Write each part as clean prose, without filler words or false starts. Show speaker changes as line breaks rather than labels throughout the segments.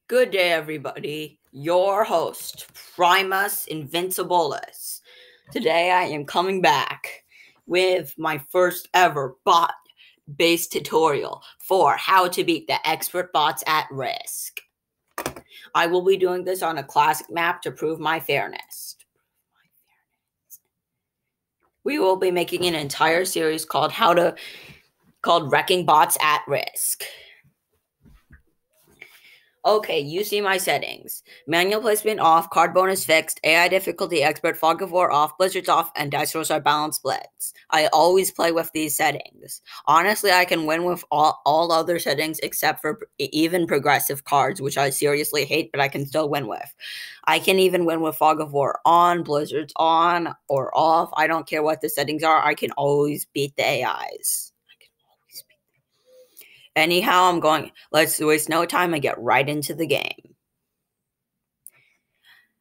Good day, everybody. Your host, Primus Invincibolus. Today, I am coming back with my first ever bot-based tutorial for how to beat the expert bots at risk. I will be doing this on a classic map to prove my fairness. We will be making an entire series called Wrecking Bots at Risk. Okay, you see my settings. Manual placement off, card bonus fixed, AI difficulty expert, fog of war off, blizzards off, and dice rolls are balanced splits. I always play with these settings. Honestly, I can win with all other settings except for even progressive cards, which I seriously hate, but I can still win with. I can even win with fog of war on, blizzards on, or off. I don't care what the settings are. I can always beat the AIs. Anyhow, let's waste no time and get right into the game.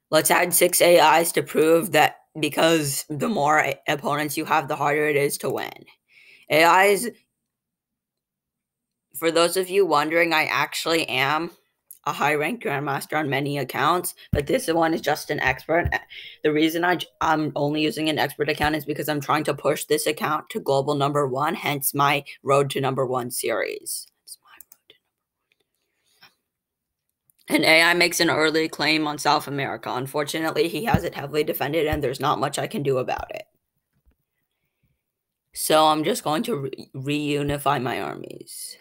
Let's add 6 AIs to prove that, because the more opponents you have, the harder it is to win. AIs, for those of you wondering, I actually am a high-ranked Grandmaster on many accounts, but this one is just an expert. The reason I'm only using an expert account is because I'm trying to push this account to global number 1, hence my Road to Number 1 series. An AI makes an early claim on South America. Unfortunately, he has it heavily defended, and there's not much I can do about it. So I'm just going to reunify my armies.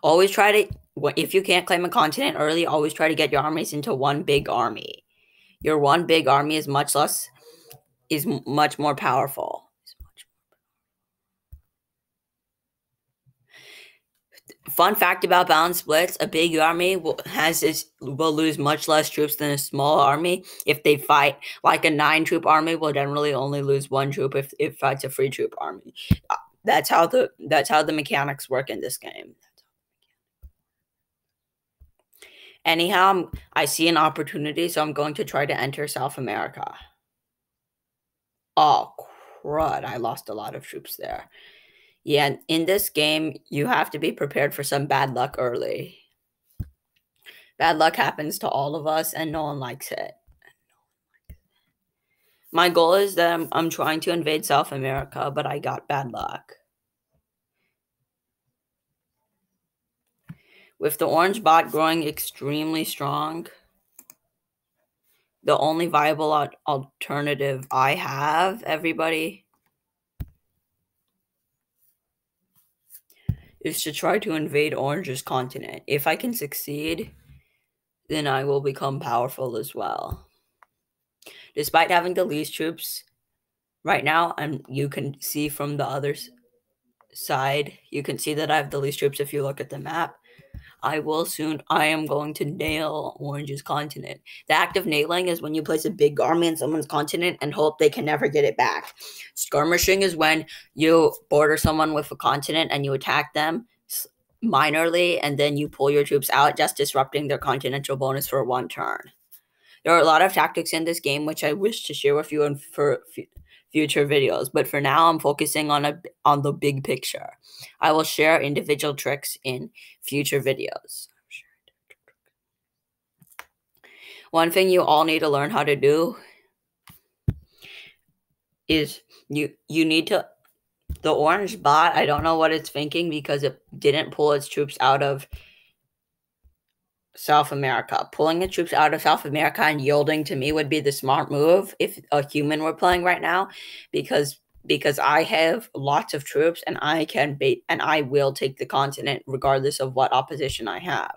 Always try to, if you can't claim a continent early, always try to get your armies into one big army. Your one big army is much more powerful. Fun fact about balance splits: a big army will lose much less troops than a small army. If they fight, like a 9-troop army will generally only lose 1 troop if it fights a 3-troop army. That's how the mechanics work in this game. Anyhow, I see an opportunity, so I'm going to try to enter South America. Oh, crud. I lost a lot of troops there. Yeah, in this game, you have to be prepared for some bad luck early. Bad luck happens to all of us, and no one likes it. My goal is that I'm trying to invade South America, but I got bad luck. With the orange bot growing extremely strong, the only viable alternative I have, everybody, is to try to invade Orange's continent. If I can succeed, then I will become powerful as well. Despite having the least troops right now, and you can see from the other side, you can see that I have the least troops if you look at the map. I am going to nail Orange's continent. The act of nailing is when you place a big army in someone's continent and hope they can never get it back. Skirmishing is when you border someone with a continent and you attack them minorly, and then you pull your troops out, just disrupting their continental bonus for 1 turn. There are a lot of tactics in this game which I wish to share with you for future videos, but for now I'm focusing on the big picture. I will share individual tricks in future videos. One thing you all need to learn how to do is you need to, the orange bot, I don't know what it's thinking because it didn't pull its troops out of South America. Pulling the troops out of South America and yielding to me would be the smart move if a human were playing right now, because I have lots of troops and I will take the continent regardless of what opposition I have.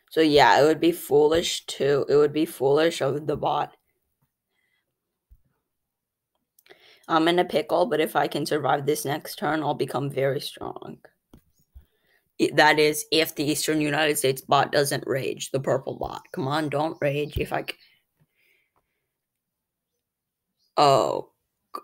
So yeah, it would be foolish of the bot. I'm in a pickle, but if I can survive this next turn, I'll become very strong. That is, if the Eastern United States bot doesn't rage, the purple bot. Come on, don't rage. Oh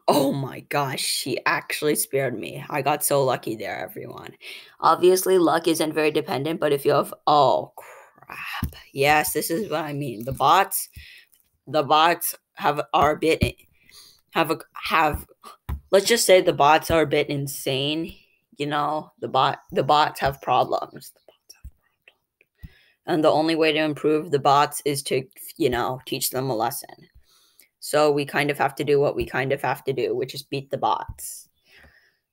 my gosh, she actually spared me. I got so lucky there, everyone. Obviously, luck isn't very dependent, but if you have, oh crap. Yes, this is what I mean. The bots have let's just say the bots are a bit insane. The bots have problems. And the only way to improve the bots is to, teach them a lesson. So we kind of have to do what we kind of have to do, which is beat the bots.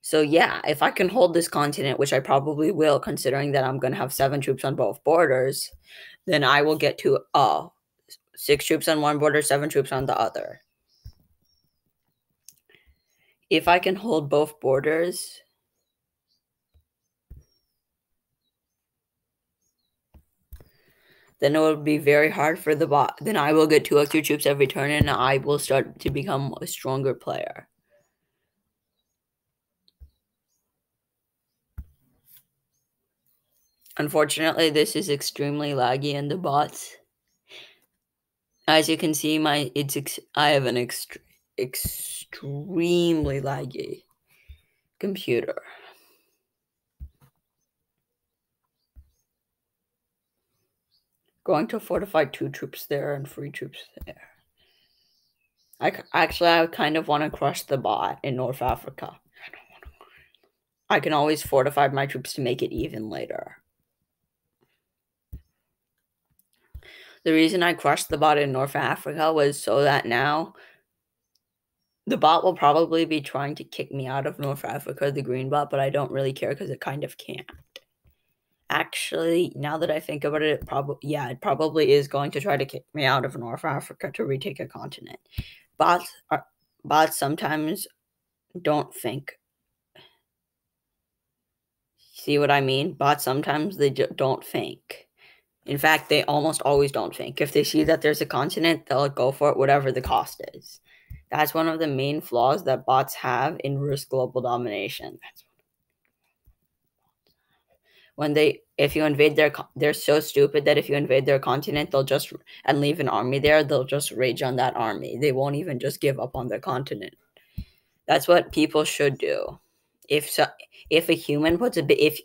So yeah, if I can hold this continent, which I probably will, considering that I'm going to have 7 troops on both borders, then I will get to 6 troops on one border, 7 troops on the other. If I can hold both borders, then it will be very hard for the bot. Then I will get 2 extra troops every turn, and I will start to become a stronger player. Unfortunately, this is extremely laggy in the bots. As you can see, I have an extremely laggy computer. Going to fortify 2 troops there and 3 troops there. I kind of want to crush the bot in North Africa. I can always fortify my troops to make it even later. The reason I crushed the bot in North Africa was so that now the bot will probably be trying to kick me out of North Africa, the green bot, but I don't really care because it kind of can't. Actually, now that I think about it, it probably is going to try to kick me out of North Africa to retake a continent. Bots sometimes don't think. See what I mean? Bots sometimes they don't think. In fact, they almost always don't think. If they see that there's a continent, they'll go for it, whatever the cost is. That's one of the main flaws that bots have in risk global domination. If you invade they're so stupid that if you invade their continent, and leave an army there, they'll just rage on that army. They won't even just give up on their continent. That's what people should do. If a human if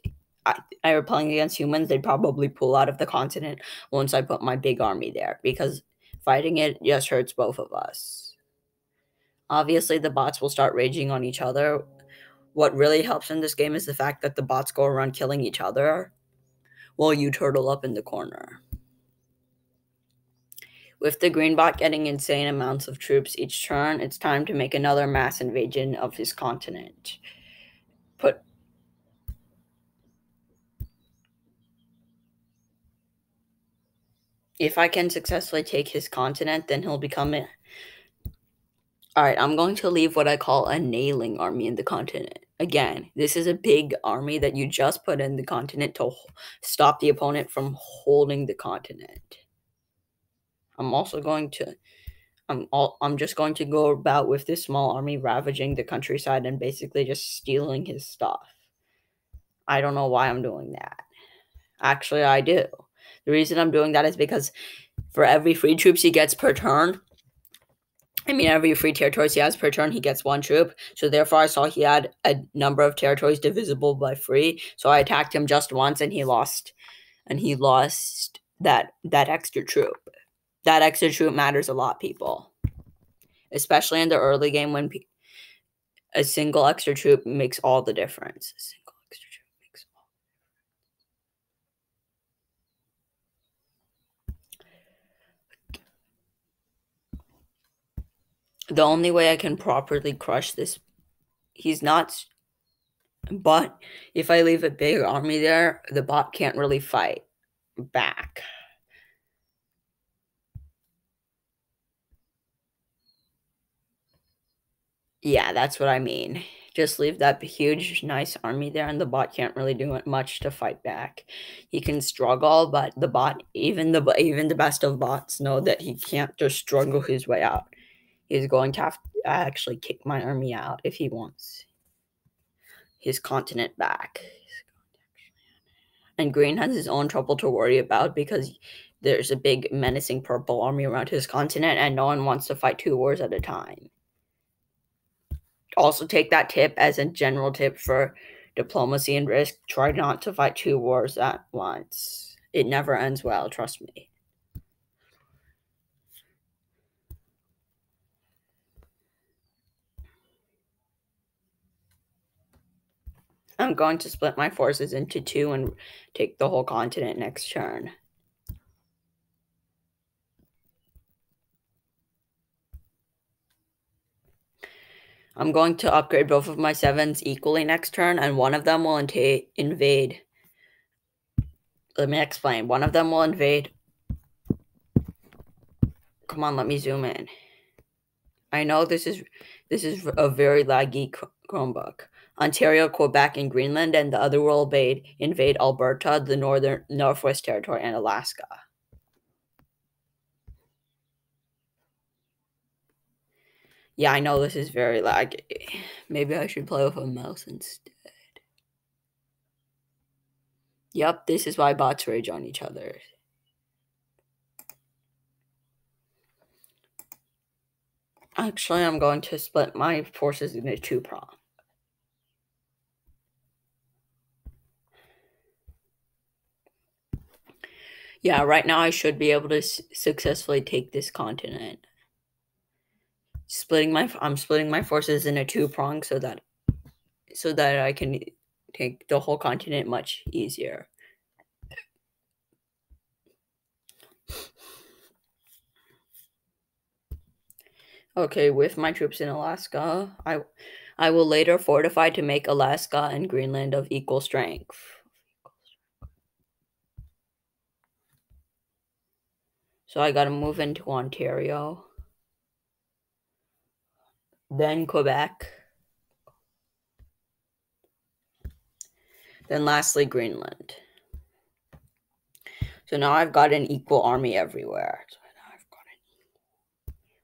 I were playing against humans, they'd probably pull out of the continent once I put my big army there, because fighting it just hurts both of us. Obviously, the bots will start raging on each other. What really helps in this game is the fact that the bots go around killing each other while you turtle up in the corner. With the green bot getting insane amounts of troops each turn, it's time to make another mass invasion of his continent. If I can successfully take his continent, then he'll become it. Alright, I'm going to leave what I call a nailing army in the continent. Again, this is a big army that you just put in the continent to stop the opponent from holding the continent. I'm just going to go about with this small army ravaging the countryside and basically just stealing his stuff. I don't know why I'm doing that. Actually, I do. The reason I'm doing that is because for every free troops he gets per turn, every free territories he has per turn, he gets 1 troop. So therefore, I saw he had a number of territories divisible by free. So I attacked him just once, and he lost. That extra troop. That extra troop matters a lot, people. Especially in the early game when a single extra troop makes all the difference. A single extra troop makes all the only way I can properly crush this, but if I leave a big army there, the bot can't really fight back. Yeah, that's what I mean. Just leave that huge, nice army there, and the bot can't really do much to fight back. He can struggle, but the bot, even the best of bots, know that he can't just struggle his way out. He's going to have to actually kick my army out if he wants his continent back. And green has his own trouble to worry about because there's a big menacing purple army around his continent, and no one wants to fight 2 wars at a time. Also, take that tip as a general tip for diplomacy and risk. Try not to fight 2 wars at once. It never ends well, trust me. I'm going to split my forces into two and take the whole continent next turn. I'm going to upgrade both of my 7s equally next turn, and one of them will invade. Let me explain. One of them will invade. Come on, let me zoom in. I know this is a very laggy Chromebook. Ontario, Quebec, and Greenland, and the other will invade Alberta, the Northwest Territory, and Alaska. Yeah, I know this is very laggy. Maybe I should play with a mouse instead. Yep, this is why bots rage on each other. Actually, I'm going to split my forces into two prongs. Yeah, right now I should be able to successfully take this continent. I'm splitting my forces into two prongs so that I can take the whole continent much easier. Okay, with my troops in Alaska, I will later fortify to make Alaska and Greenland of equal strength. So I gotta move into Ontario. Then Quebec. Then lastly, Greenland. So now I've got an equal army everywhere.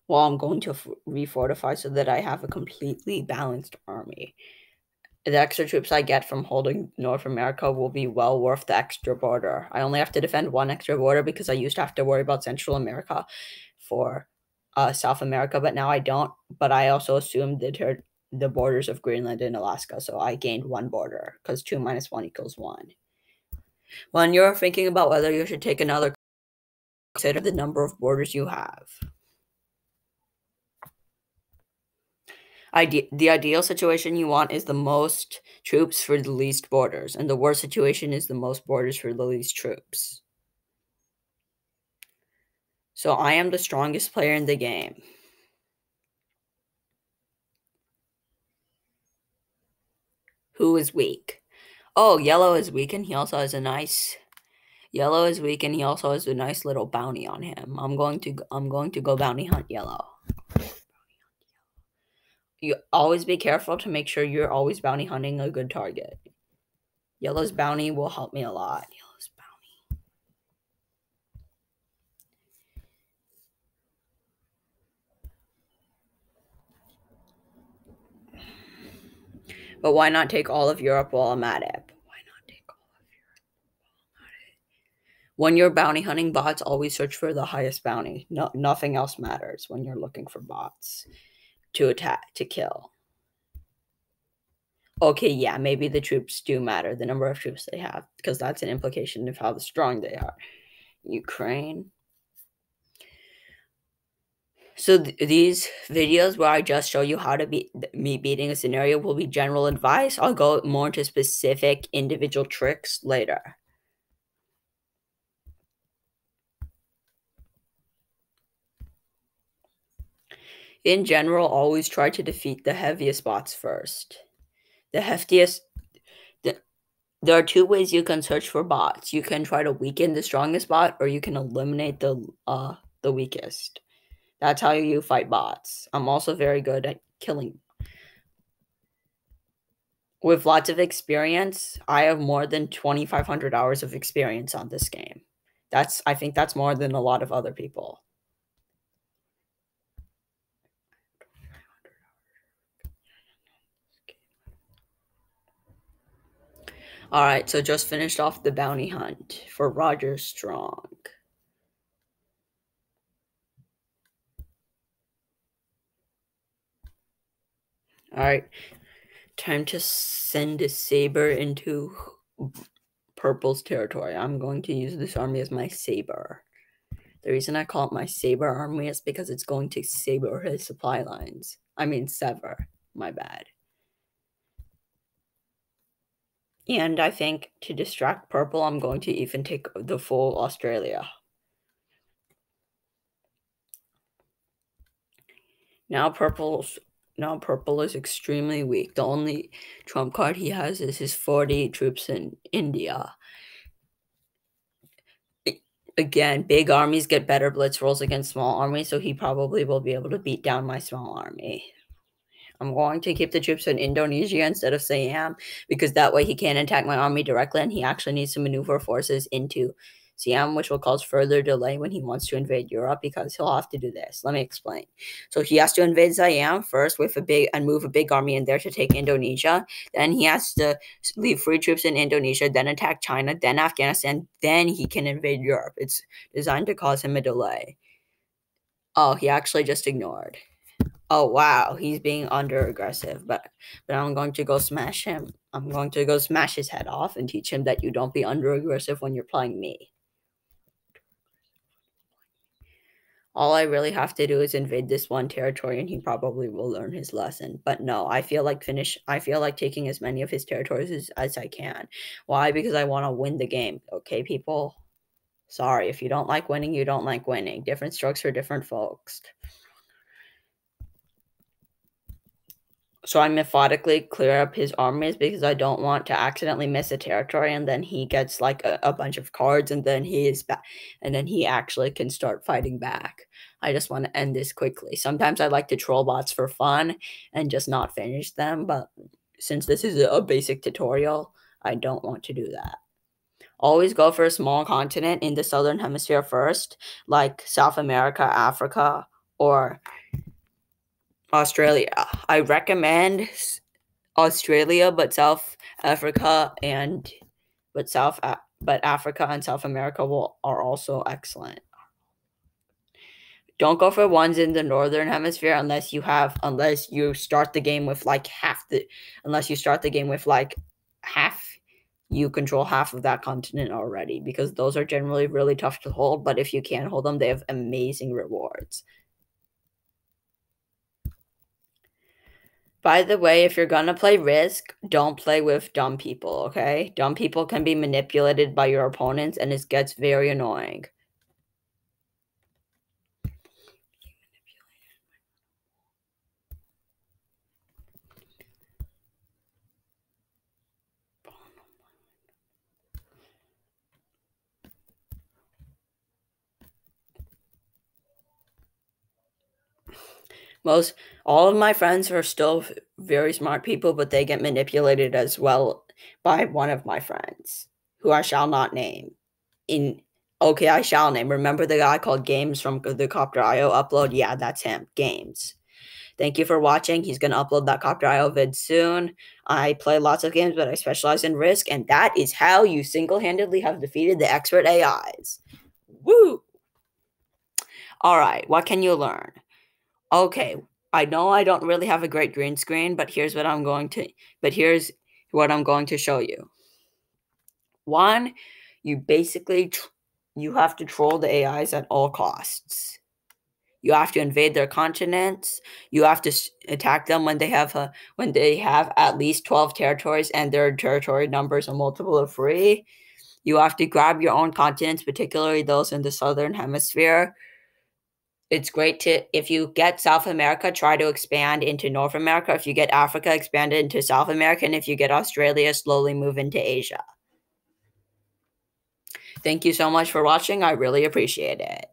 Well, I'm going to refortify so that I have a completely balanced army. The extra troops I get from holding North America will be well worth the extra border. I only have to defend one extra border because I used to have to worry about Central America for South America, but now I don't. But I also assumed the borders of Greenland and Alaska, so I gained one border because 2 minus 1 equals 1. When you're thinking about whether you should take another, consider the number of borders you have. The ideal situation you want is the most troops for the least borders, and the worst situation is the most borders for the least troops. So I am the strongest player in the game. Who is weak? Oh, yellow is weak, and he also has a nice. Yellow is weak, and he also has a nice little bounty on him. I'm going to go bounty hunt yellow. You always be careful to make sure you're always bounty hunting a good target. Yellow's bounty will help me a lot. Yellow's bounty. But why not take all of Europe while I'm at it? Why not take all of Europe while I'm at it? When you're bounty hunting bots, always search for the highest bounty. No, nothing else matters when you're looking for bots to attack, to kill. Okay, yeah, maybe the troops do matter, the number of troops they have, because that's an implication of how strong they are. Ukraine. So these videos where I just show you how to beat me beating a scenario will be general advice. I'll go more into specific individual tricks later. In general, always try to defeat the heaviest bots first. The heftiest. There are two ways you can search for bots. You can try to weaken the strongest bot, or you can eliminate the weakest. That's how you fight bots. I'm also very good at killing. With lots of experience, I have more than 2,500 hours of experience on this game. I think that's more than a lot of other people. All right, so just finished off the bounty hunt for Roger Strong. All right, time to send a saber into Purple's territory. I'm going to use this army as my saber. The reason I call it my saber army is because it's going to saber his supply lines. I mean, sever. My bad. And I think to distract purple, I'm going to even take the full Australia. Now purple is extremely weak. The only trump card he has is his 40 troops in India. Again, big armies get better blitz rolls against small armies, so he probably will be able to beat down my small army. I'm going to keep the troops in Indonesia instead of Siam because that way he can't attack my army directly and he actually needs to maneuver forces into Siam, which will cause further delay when he wants to invade Europe because he'll have to do this. Let me explain. So he has to invade Siam first with move a big army in there to take Indonesia. Then he has to leave free troops in Indonesia, then attack China, then Afghanistan, then he can invade Europe. It's designed to cause him a delay. Oh, he actually just ignored. Oh wow, he's being under aggressive, but I'm going to go smash him. I'm going to go smash his head off and teach him that you don't be under aggressive when you're playing me. All I really have to do is invade this one territory and he probably will learn his lesson. But no, I feel like taking as many of his territories as I can. Why? Because I want to win the game. Okay, people? Sorry, if you don't like winning, you don't like winning. Different strokes for different folks. So I methodically clear up his armies because I don't want to accidentally miss a territory and then he gets like a bunch of cards and then he is back and then he actually can start fighting back. I just want to end this quickly. Sometimes I like to troll bots for fun and just not finish them, but since this is a basic tutorial, I don't want to do that. Always go for a small continent in the southern hemisphere first, like South America, Africa, or Australia. I recommend Australia, but South Africa and but Africa and South America are also excellent. Don't go for ones in the northern hemisphere unless you start the game with like half you control half of that continent already because those are generally really tough to hold, but if you can hold them, they have amazing rewards. By the way, if you're gonna play Risk, don't play with dumb people, okay? Dumb people can be manipulated by your opponents and it gets very annoying. All of my friends are still very smart people, but they get manipulated as well by one of my friends, who I shall not name. Okay, I shall name. Remember the guy called Games from the Copter.io upload? Yeah, that's him. Games. Thank you for watching. He's going to upload that Copter.io vid soon. I play lots of games, but I specialize in Risk, and that is how you single-handedly have defeated the expert AIs. Woo! All right, what can you learn? Okay, I know I don't really have a great green screen, but here's what I'm going to show you. One, you have to troll the AIs at all costs. You have to invade their continents. You have to attack them when they have at least 12 territories and their territory numbers are multiple of 3. You have to grab your own continents, particularly those in the southern hemisphere. It's great if you get South America, try to expand into North America. If you get Africa, expand into South America. And if you get Australia, slowly move into Asia. Thank you so much for watching. I really appreciate it.